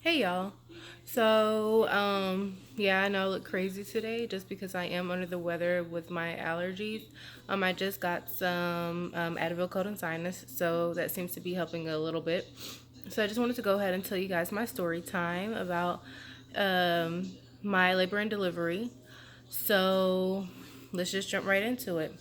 Hey y'all. Yeah, I know I look crazy today just because I am under the weather with my allergies. I just got some Advil cold and sinus, so that seems to be helping a little bit. So I just wanted to go ahead and tell you guys my story time about um, my labor and delivery. So let's just jump right into it.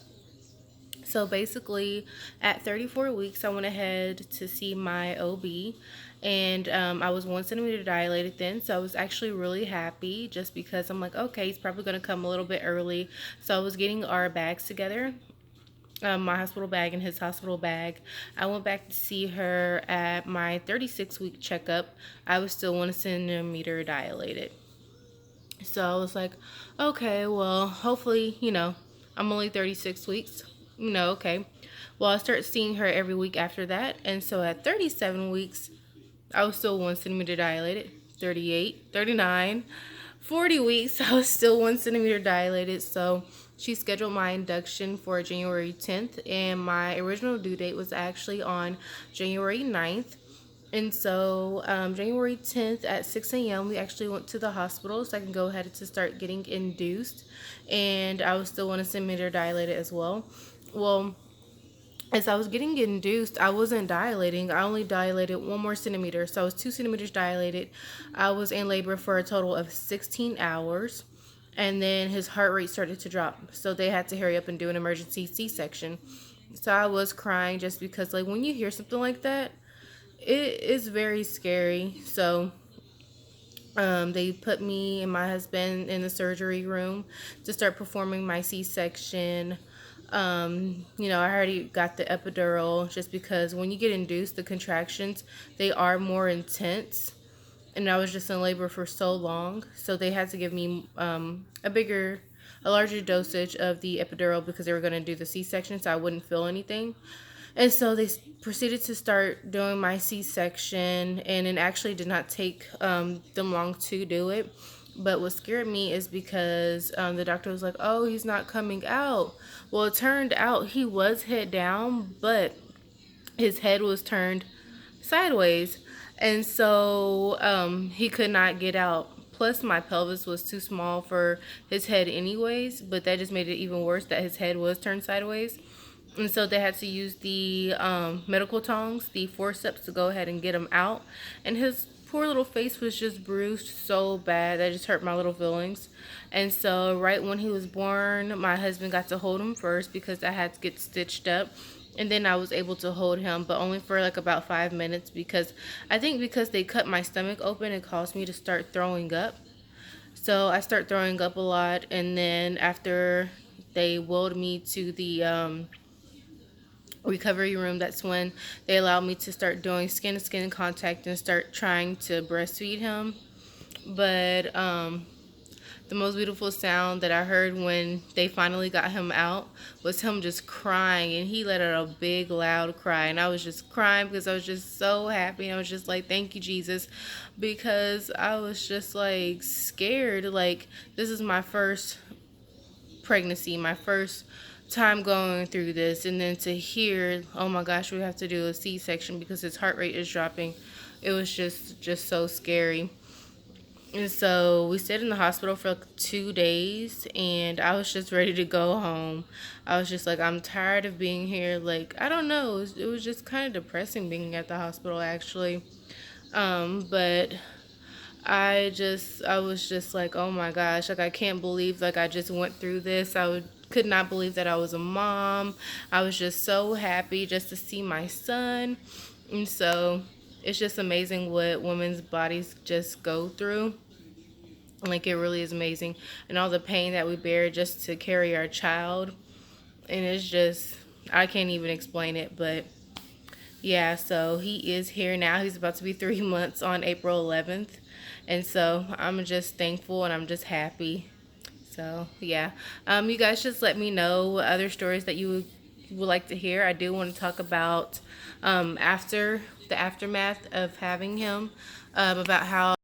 So basically, at 34 weeks, I went ahead to see my OB, and I was 1 centimeter dilated then. So I was actually really happy just because I'm like, okay, he's probably going to come a little bit early. So I was getting our bags together. My hospital bag and his hospital bag. I went back to see her at my 36-week checkup. I was still 1 centimeter dilated. So I was like, okay, well, hopefully, I'm only 36 weeks. Okay. Well, I started seeing her every week after that. And so at 37 weeks, I was still 1 centimeter dilated. 38, 39, 40 weeks, I was still 1 centimeter dilated. So she scheduled my induction for January 10th, and my original due date was actually on January 9th. And so, January 10th at 6 a.m., we actually went to the hospital so I can go ahead to start getting induced. And I was still 1 centimeter dilated as well. Well, as I was getting induced, I wasn't dilating. I only dilated 1 more centimeter. So I was 2 centimeters dilated. I was in labor for a total of 16 hours. And then his heart rate started to drop. So they had to hurry up and do an emergency C section. So I was crying just because, like, when you hear something like that, it is very scary. So they put me and my husband in the surgery room to start performing my C-section. I already got the epidural just because when you get induced, the contractions, they are more intense. And I was just in labor for so long. So they had to give me a larger dosage of the epidural because they were going to do the C-section so I wouldn't feel anything. And so they proceeded to start doing my C-section, and it actually did not take them long to do it. But what scared me is because the doctor was like, "Oh, he's not coming out." Well, it turned out he was head down, but his head was turned sideways, and so he could not get out. Plus, my pelvis was too small for his head, anyways. But that just made it even worse that his head was turned sideways. And so they had to use the medical tongs, the forceps, to go ahead and get him out. And his poor little face was just bruised so bad that just hurt my little feelings. And so right when he was born, my husband got to hold him first because I had to get stitched up. And then I was able to hold him, but only for like about 5 minutes because I think because they cut my stomach open, it caused me to start throwing up. So I start throwing up a lot. And then after they wheeled me to the recovery room, that's when they allowed me to start doing skin to skin contact and start trying to breastfeed him. But the most beautiful sound that I heard when they finally got him out was him just crying, and he let out a big loud cry, and I was just crying because I was just so happy. And I was just like, thank you, Jesus, because I was just like scared. Like, this is my first pregnancy, my first time going through this, and then to hear, oh my gosh, we have to do a C-section because his heart rate is dropping. It was just so scary. And so we stayed in the hospital for like 2 days, and I was just ready to go home. I was just like, I'm tired of being here. Like, I don't know, it was just kind of depressing being at the hospital, actually. But I was just like, oh my gosh, like I can't believe like I just went through this. Could not believe that I was a mom. I was just so happy just to see my son. And so it's just amazing what women's bodies just go through. Like, it really is amazing. And all the pain that we bear just to carry our child. And it's just, I can't even explain it, but yeah, so he is here now. He's about to be 3 months on April 11th. And so I'm just thankful and I'm just happy. So, yeah. You guys just let me know what other stories that you would like to hear. I do want to talk about after the aftermath of having him, about how